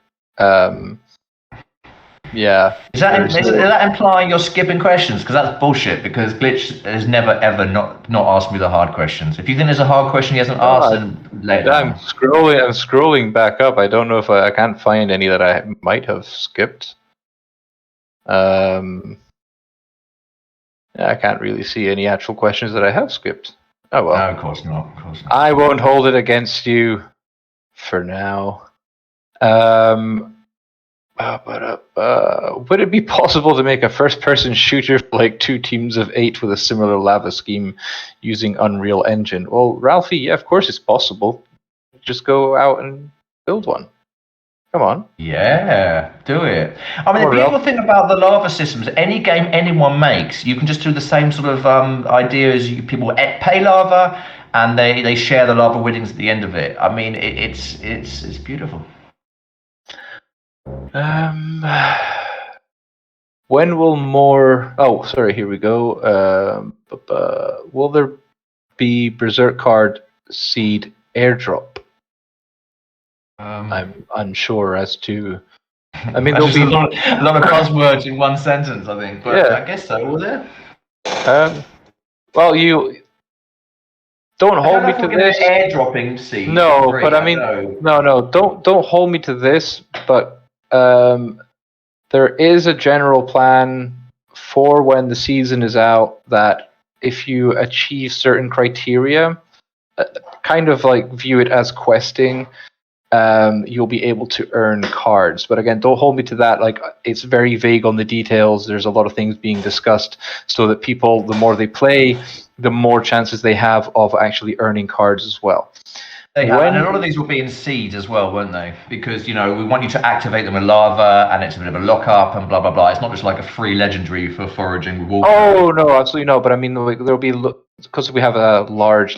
Yeah. Is that implying you're skipping questions? Because that's bullshit. Because Glitch has never ever not asked me the hard questions. If you think there's a hard question he hasn't asked, then later. I'm scrolling back up. I don't know if I can't find any that I might have skipped. Yeah, I can't really see any actual questions that I have skipped. Oh well. No, of course not. I won't hold it against you for now. Would it be possible to make a first-person shooter for like 2 teams of 8 with a similar lava scheme using Unreal Engine? Well, Ralphie, yeah, of course it's possible. Just go out and build one. Come on. Yeah, do it. I mean, the beautiful thing about the lava systems, any game anyone makes, you can just do the same sort of idea as people pay lava, and they share the lava winnings at the end of it. I mean, it's beautiful. When will more? Oh, sorry. Here we go. Will there be Berserk card seed airdrop? I'm unsure as to. I mean, there'll be a lot of buzzwords in one sentence, I think. But yeah. I guess so. Will there? Well, you don't hold me to this. Airdropping seed. No, but I mean, no. Don't hold me to this. But there is a general plan for when the season is out that if you achieve certain criteria, kind of like view it as questing, you'll be able to earn cards. But again, don't hold me to that. Like, it's very vague on the details. There's a lot of things being discussed so that people, the more they play, the more chances they have of actually earning cards as well. And a lot of these will be in seed as well, won't they? Because, we want you to activate them with lava, and it's a bit of a lockup and blah, blah, blah. It's not just like a free legendary for foraging with Vulcan. Oh, no, absolutely no. But I mean, there'll be, because we have a large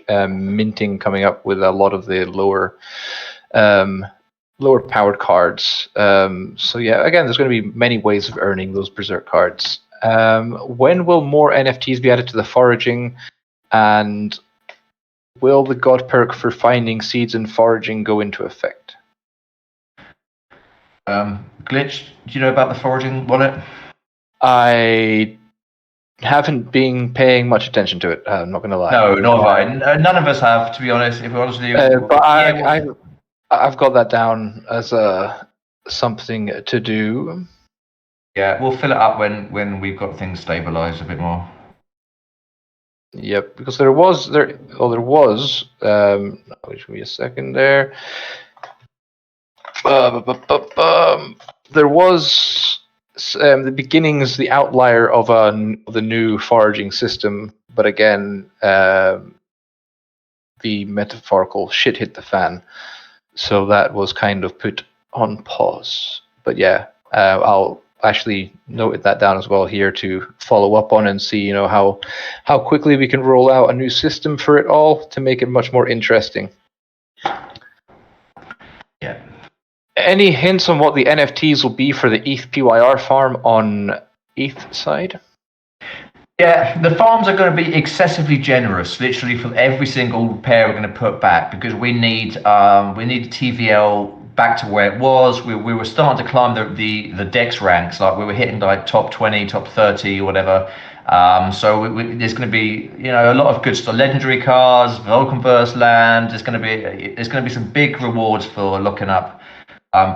minting coming up with a lot of the lower lower powered cards. So yeah, again, there's going to be many ways of earning those Berserk cards. When will more NFTs be added to the foraging? And will the god perk for finding seeds and foraging go into effect? Glitch, do you know about the foraging wallet? I haven't been paying much attention to it. I'm not going to lie. No, nor have I. None of us have, to be honest. If we're honest with you, But yeah, I've got that down as something to do. yeah, we'll fill it up when we've got things stabilized a bit more. Yep, because there was. Wait for me a second there. There was the beginnings, the outlier of the new foraging system, but again, the metaphorical shit hit the fan, so that was kind of put on pause. But yeah, I'll actually note that down as well here to follow up on and see, how quickly we can roll out a new system for it all to make it much more interesting. Yeah. Any hints on what the NFTs will be for the ETH PYR farm on ETH side? Yeah, the farms are going to be excessively generous, literally for every single pair we're going to put back, because we need TVL back to where it was. We were starting to climb the Dex ranks, like we were hitting like top 20, top 30, or whatever. So there's going to be a lot of good stuff, legendary cards, VulcanForged land. There's going to be some big rewards for locking up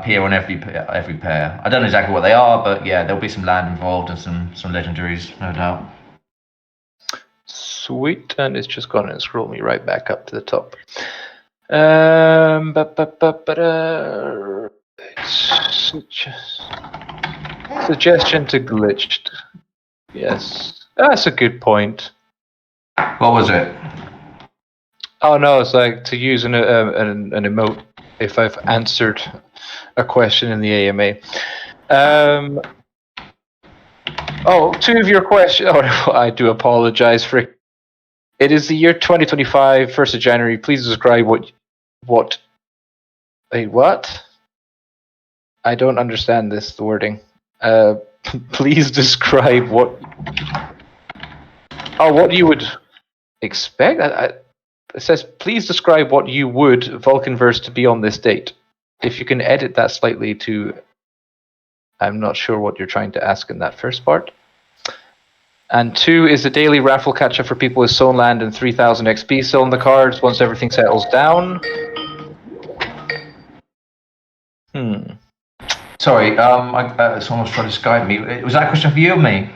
peer on every pair. I don't know exactly what they are, but yeah, there'll be some land involved and some legendaries, no doubt. Sweet, and it's just gone and scroll me right back up to the top. Suggestion to glitched. Yes, that's a good point. What was it? Oh no, it's like to use an emote if I've answered a question in the AMA. Two of your questions. Oh, I do apologize for it. It is the year 2025, 1st of January. Please describe what? Wait, what? I don't understand this, the wording. Please describe what... Oh, what you would expect? It says, please describe what you would Vulcanverse to be on this date. If you can edit that slightly to... I'm not sure what you're trying to ask in that first part. And 2 is the daily raffle catch-up for people with Sown Land and 3,000 XP still on the cards once everything settles down. Sorry, someone's trying to Skype me. Was that a question for you or me?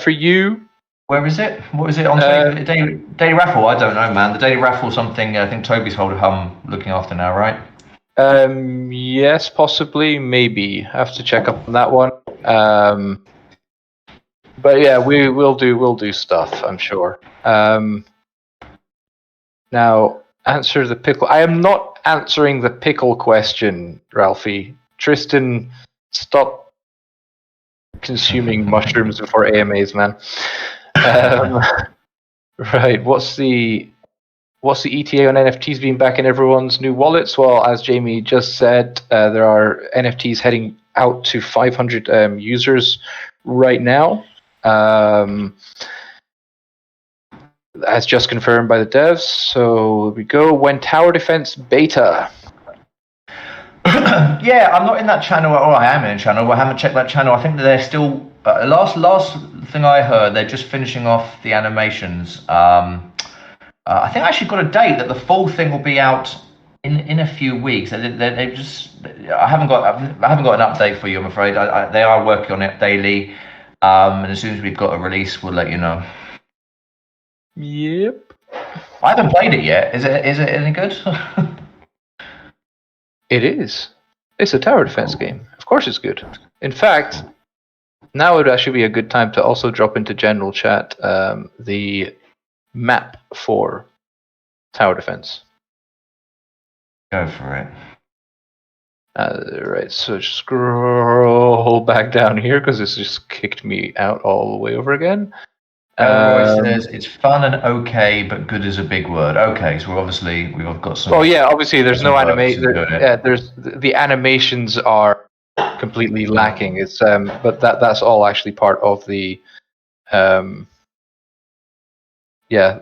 For you. Where is it? What is it on daily raffle? I don't know, man. The daily raffle something I think Toby's looking after now, right? Yes, possibly, maybe. I have to check up on that one. But yeah, we'll do stuff, I'm sure. Now, answer the pickle. I am not answering the pickle question, Ralphie. Tristan, stop consuming mushrooms before AMAs, man. Right, what's the ETA on NFTs being back in everyone's new wallets? Well, as Jamie just said, there are NFTs heading out to 500 users right now. As just confirmed by the devs. So we go. When tower defense beta? Yeah, I'm not in that channel, or I am in a channel. I haven't checked that channel. I think that they're still. Last thing I heard, they're just finishing off the animations. I think I actually got a date that the full thing will be out in a few weeks. They just. I haven't got an update for you, I'm afraid. They are working on it daily, and as soon as we've got a release, we'll let you know. Yep. I haven't played it yet. Is it any good? It is. It's a tower defense game. Of course it's good. In fact, now would actually be a good time to also drop into general chat the map for tower defense. Go for it. Right, so scroll back down here because this just kicked me out all the way over again. Elroy says it's fun and okay, but good is a big word. Okay, so we've got some. Oh yeah, obviously there's no work to do it. there's the animations are completely lacking. It's but that's all actually part of the yeah.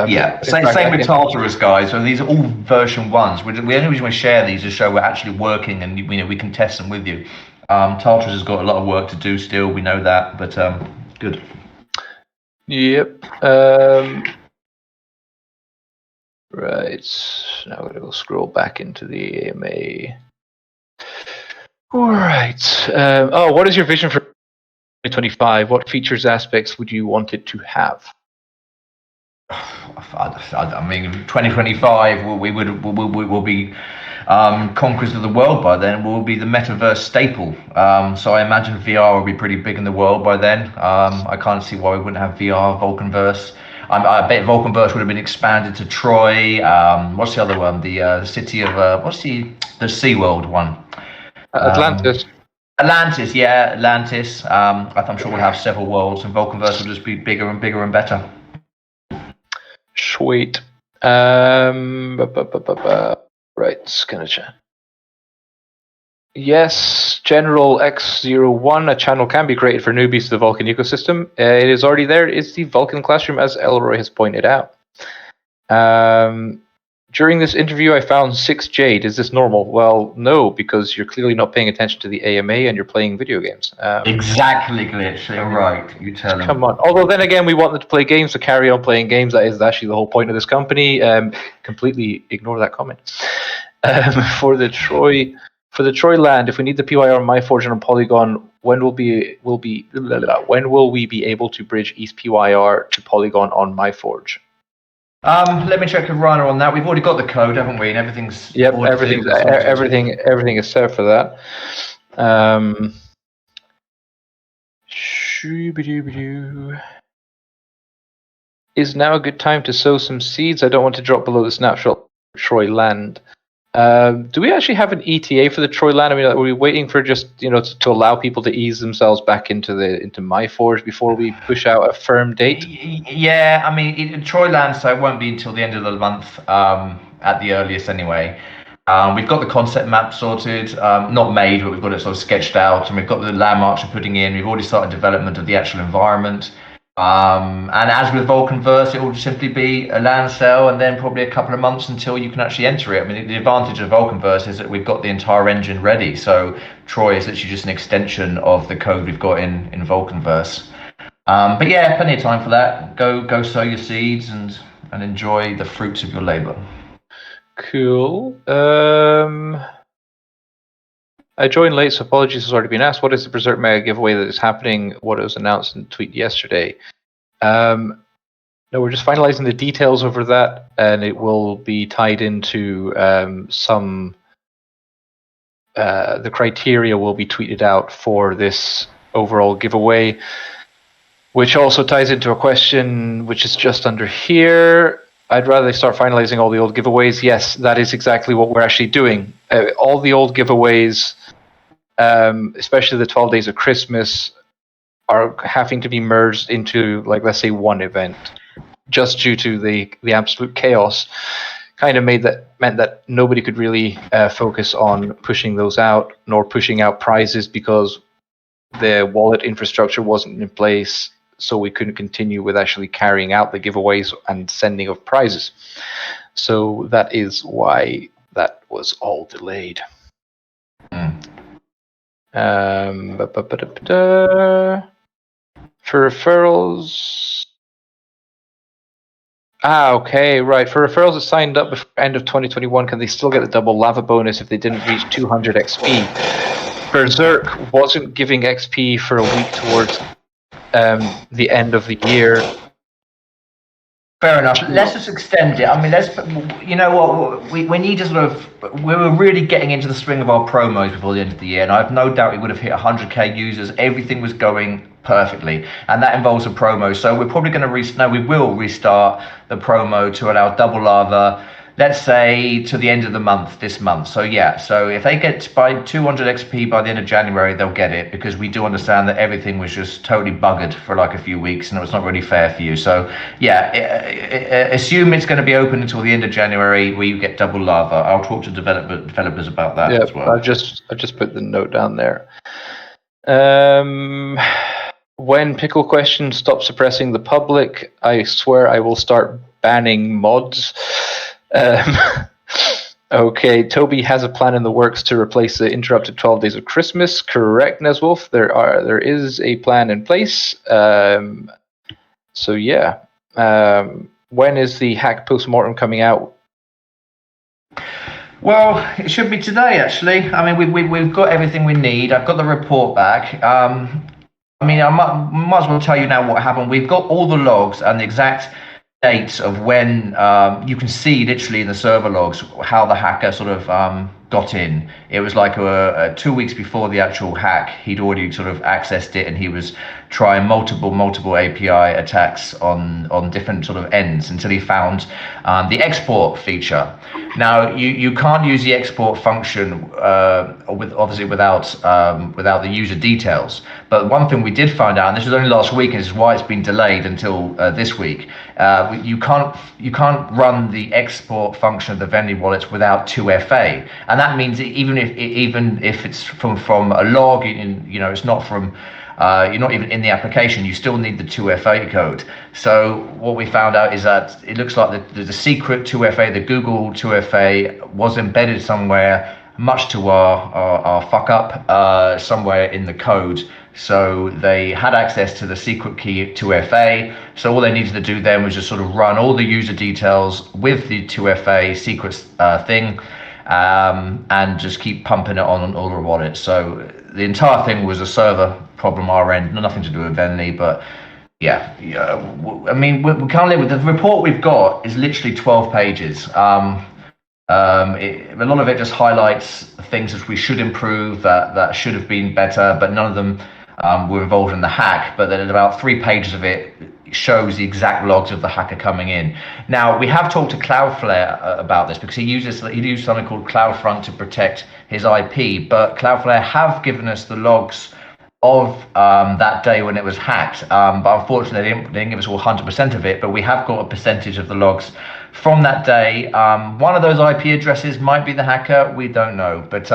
Yeah, in same, fact, same I with can- Tartarus, guys. So these are all version ones. We only reason we share these is show we're actually working, and we can test them with you. Tartarus has got a lot of work to do still. We know that, but good. Yep. Right. Now we're gonna go scroll back into the AMA. All right. What is your vision for 2025? What features, aspects would you want it to have? I mean, 2025, we'll be conquerors of the world by then. We'll be the metaverse staple. So I imagine VR will be pretty big in the world by then. I can't see why we wouldn't have VR, Vulcanverse. I bet Vulcanverse would have been expanded to Troy. What's the other one? The city of what's the SeaWorld one? Atlantis. Atlantis, yeah, Atlantis. I'm sure we'll have several worlds, and Vulcanverse will just be bigger and bigger and better. Sweet. Right, gonna chat. Yes, General X01, a channel can be created for newbies to the Vulcan ecosystem. It is already there. It's the Vulcan Classroom, as Elroy has pointed out. During this interview, I found 6 Jade. Is this normal? Well, no, because you're clearly not paying attention to the AMA and you're playing video games. Exactly, Glitch. You're right. You tell them. Come on. Although then again, we want them to play games, so carry on playing games. That is actually the whole point of this company. Completely ignore that comment. For the Troy land, if we need the PYR on MyForge and on Polygon, when will we be able to bridge East PYR to Polygon on MyForge? Let me check with Rana on that. We've already got the code, haven't we? And everything's everything is set for that. Is now a good time to sow some seeds? I don't want to drop below the snapshot for Troy land. Do we actually have an ETA for the Troy land? I mean, are we waiting for just to allow people to ease themselves back into MyForge before we push out a firm date? Yeah, I mean, Troy land, so it won't be until the end of the month at the earliest anyway. We've got the concept map sorted, not made, but we've got it sort of sketched out, and we've got the landmarks we're putting in. We've already started development of the actual environment. And as with Vulcanverse, it will simply be a land sale and then probably a couple of months until you can actually enter it. I mean, the advantage of Vulcanverse is that we've got the entire engine ready. So Troy is literally just an extension of the code we've got in Vulcanverse. But yeah, plenty of time for that. Go sow your seeds and enjoy the fruits of your labor. Cool. I joined late, so apologies has already been asked. What is the Berserk Mega giveaway that is happening? What was announced in the tweet yesterday? No, we're just finalizing the details over that, and it will be tied into some. The criteria will be tweeted out for this overall giveaway, which also ties into a question which is just under here. I'd rather start finalizing all the old giveaways. Yes, that is exactly what we're actually doing. All the old giveaways, especially the 12 Days of Christmas, are having to be merged into, like, let's say, one event, just due to the absolute chaos. Kind of meant that nobody could really focus on pushing those out, nor pushing out prizes, because the wallet infrastructure wasn't in place. So we couldn't continue with actually carrying out the giveaways and sending of prizes. So that is why that was all delayed. For referrals... okay, right. For referrals that signed up before end of 2021, can they still get the double lava bonus if they didn't reach 200 XP? Berserk wasn't giving XP for a week towards the end of the year. Fair enough. Let's just extend it. I mean, you know what? We need to sort of. We were really getting into the swing of our promos before the end of the year, and I have no doubt we would have hit 100k users. Everything was going perfectly, and that involves a promo. So we're probably going to we will restart the promo to allow double lava let's say to the end of the month, this month. So yeah, so if they get by 200 XP by the end of January, they'll get it, because we do understand that everything was just totally buggered for like a few weeks, and it was not really fair for you. So yeah, assume it's going to be open until the end of January, where you get double lava. I'll talk to developers about that as well. I've just put the note down there. When Pickle Question stops suppressing the public, I swear I will start banning mods. Okay, Toby has a plan in the works to replace the interrupted 12 days of Christmas. Correct, Neswolf. There is a plan in place. So yeah. When is the hack postmortem coming out? Well, it should be today, actually. I mean, we've got everything we need. I've got the report back. I mean, I might as well tell you now what happened. We've got all the logs and the exact dates of when you can see literally in the server logs how the hacker sort of got in. It was like 2 weeks before the actual hack, he'd already sort of accessed it, and he was trying multiple API attacks on different sort of ends until he found the export feature. Now you can't use the export function obviously without the user details. But one thing we did find out, and this was only last week, and this is why it's been delayed until this week. You can't run the export function of the Venly wallets without 2FA, and that means even if it's from a log, it's not from. You're not even in the application, you still need the 2FA code. So what we found out is that it looks like the secret 2FA, the Google 2FA, was embedded somewhere, much to our fuck up, somewhere in the code. So they had access to the secret key 2FA. So all they needed to do then was just sort of run all the user details with the 2FA secret thing, and just keep pumping it on all the wallets. So the entire thing was a server problem our end, nothing to do with Venly, but yeah. I mean, we can't live with the report we've got is literally 12 pages. A lot of it just highlights things that we should improve, that should have been better, but none of them were involved in the hack. But then about 3 pages of it shows the exact logs of the hacker coming in. Now, we have talked to Cloudflare about this, because he used something called CloudFront to protect his IP, but Cloudflare have given us the logs of that day when it was hacked, but unfortunately they didn't give us all 100% of it, but we have got a percentage of the logs from that day. One of those IP addresses might be the hacker, we don't know, but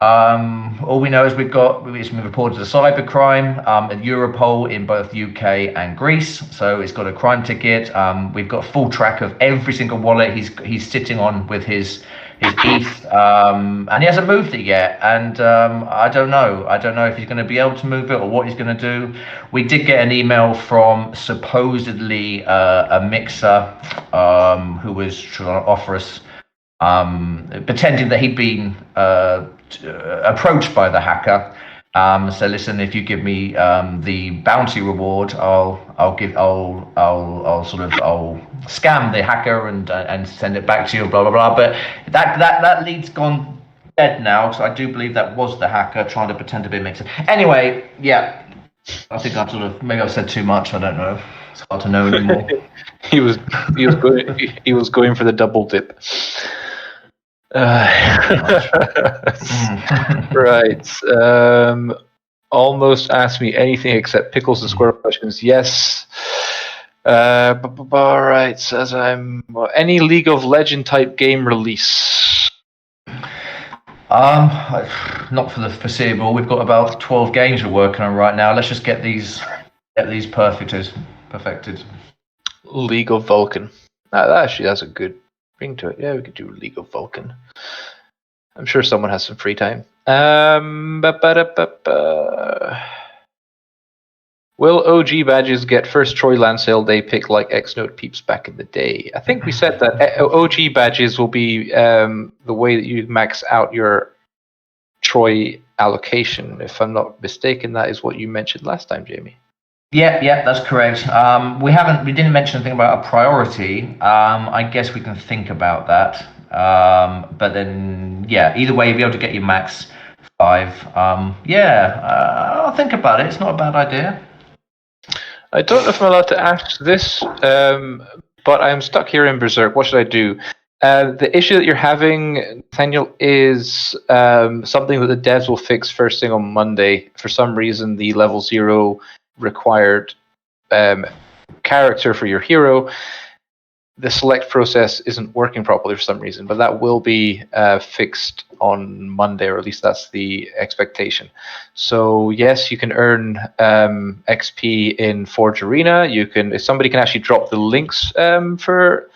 all we know is it's been reported as a cybercrime at Europol in both UK and Greece, so it's got a crime ticket. We've got full track of every single wallet he's sitting on with his ETH, and he hasn't moved it yet, and I don't know if he's going to be able to move it or what he's going to do. We did get an email from supposedly a mixer who was trying to offer us, pretending that he'd been approached by the hacker. So listen, if you give me the bounty reward, I'll scam the hacker and send it back to you, blah blah blah. But that lead's gone dead now, because I do believe that was the hacker trying to pretend to be a mixer. Anyway, yeah, I think maybe I've said too much. I don't know. It's hard to know anymore. he was going for the double dip. Right. Almost asked me anything except pickles and squirrel questions. Yes. All right. Says any League of Legend type game release. Not for the foreseeable. We've got about 12 games we're working on right now. Let's just get these perfected. League of Vulcan. Actually, that's a good ring to it. Yeah, we could do League of Vulcan. I'm sure someone has some free time. Will OG badges get first Troy land sale day pick like Xnode peeps back in the day? I think we said that OG badges will be the way that you max out your Troy allocation. If I'm not mistaken, that is what you mentioned last time, Jamie. Yeah, that's correct. We didn't mention anything about a priority. I guess we can think about that. But then, yeah, either way, you'll be able to get your max 5. I'll think about it. It's not a bad idea. I don't know if I'm allowed to ask this, but I'm stuck here in Berserk. What should I do? The issue that you're having, Nathaniel, is something that the devs will fix first thing on Monday. For some reason, the level 0 required character for your hero, the select process isn't working properly for some reason, but that will be fixed on Monday, or at least that's the expectation. So yes, you can earn XP in Forge Arena. You can, if somebody can actually drop the links for.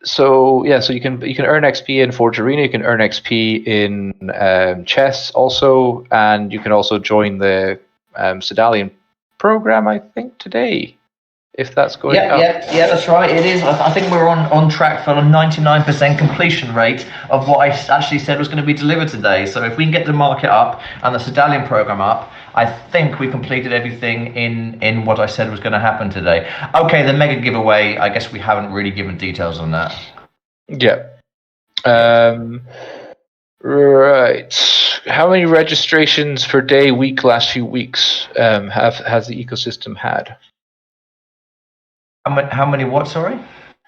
So yeah, so you can earn XP in Forge Arena. You can earn XP in chess also, and you can also join the Sedalian program. I think today, if that's going up. Yeah, that's right. It is. I think we're on track for a 99% completion rate of what I actually said was going to be delivered today. So if we can get the market up and the Sedalian program up, I think we completed everything in what I said was going to happen today. Okay, the mega giveaway, I guess we haven't really given details on that. Yeah. Right. How many registrations per day, week, last few weeks has the ecosystem had? How many what, sorry?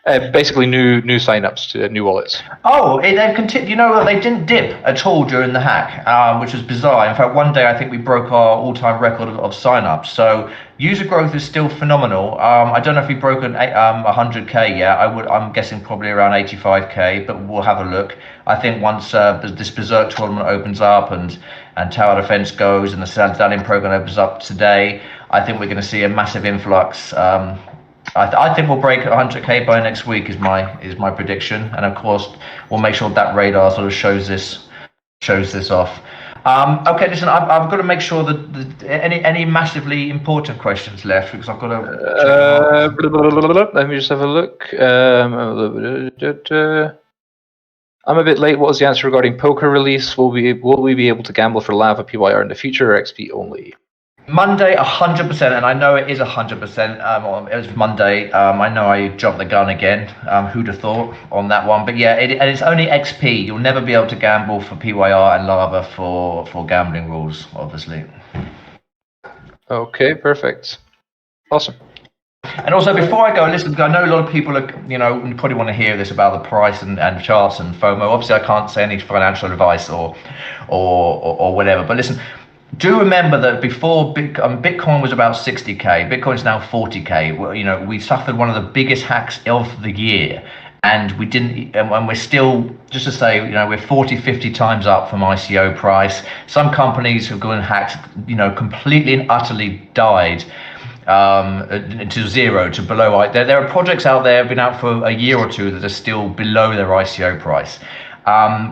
Basically new signups to new wallets. Oh, they've continued. You know, they didn't dip at all during the hack, which was bizarre. In fact, one day I think we broke our all-time record of signups. So user growth is still phenomenal. I don't know if we've broken 100k yet. I'm guessing probably around 85k, but we'll have a look. I think once this Berserk tournament opens up and Tower Defense goes and the Sedalian program opens up today, I think we're going to see a massive influx. I think we'll break 100k by next week is my prediction, and of course we'll make sure that radar sort of shows this off. Okay, listen, I've got to make sure that any massively important questions left, because I've got to. Let me just have a look. I'm a bit late. What was the answer regarding poker release? Will we be able to gamble for lava PYR in the future, or XP only? Monday, 100%, and I know it is 100%. It was Monday. I know I jumped the gun again. Who'd have thought on that one? But yeah, and it's only XP. You'll never be able to gamble for PYR and lava for gambling rules, obviously. Okay, perfect. Awesome. And also, before I go, listen, I know a lot of people are, you probably want to hear this about the price and charts and FOMO. Obviously, I can't say any financial advice or whatever. But listen. Do remember that before Bitcoin was about 60k, Bitcoin is now 40k. We suffered one of the biggest hacks of the year, and we didn't. And we're still, just to say, we're 40, 50 times up from ICO price. Some companies have gone and hacked, completely and utterly died to zero, to below. There are projects out there been out for a year or two that are still below their ICO price.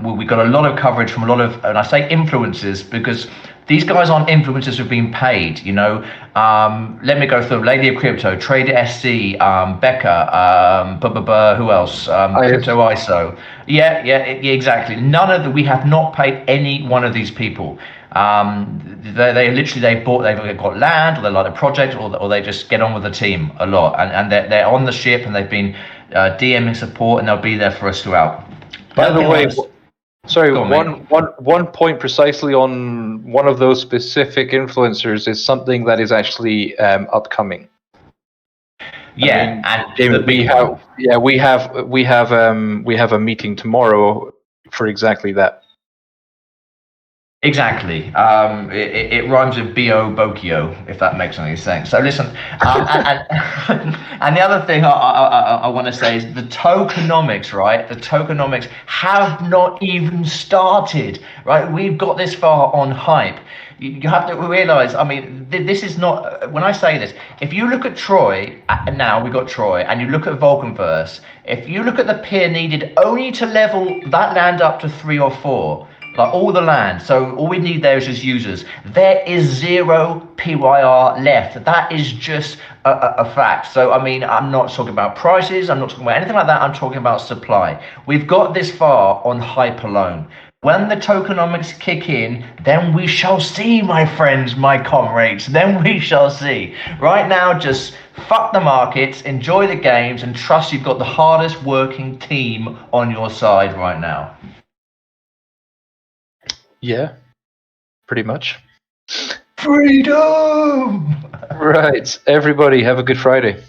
We got a lot of coverage from a lot of, and I say influencers because these guys aren't influencers who've been paid, Let me go through Lady of Crypto, Trader SC, Becca, who else? Crypto ISO. Yeah, exactly. None of we have not paid any one of these people. They literally they've got land, or they like a project, or they just get on with the team a lot, and they're on the ship, and they've been DMing support, and they'll be there for us throughout. By the way. Sorry, one point precisely on one of those specific influencers is something that is actually upcoming. Yeah, and Jamie, we have a meeting tomorrow for exactly that. Exactly. It rhymes with Bokio, if that makes any sense. So listen, and the other thing I want to say is the tokenomics, right? The tokenomics have not even started, right? We've got this far on hype. You have to realize, this is not, when I say this, if you look at Troy, now we've got Troy, and you look at VulcanForged, if you look at the peer needed only to level that land up to 3 or 4, like all the land, so all we need there is just users. There is 0 PYR left. That is just a fact. So I'm not talking about prices, I'm not talking about anything like that, I'm talking about supply. We've got this far on hype alone. When the tokenomics kick in, then we shall see, my friends, my comrades, then we shall see. Right now, just fuck the markets, enjoy the games, and trust you've got the hardest working team on your side right now. Yeah, pretty much. Freedom! Right. Everybody, have a good Friday.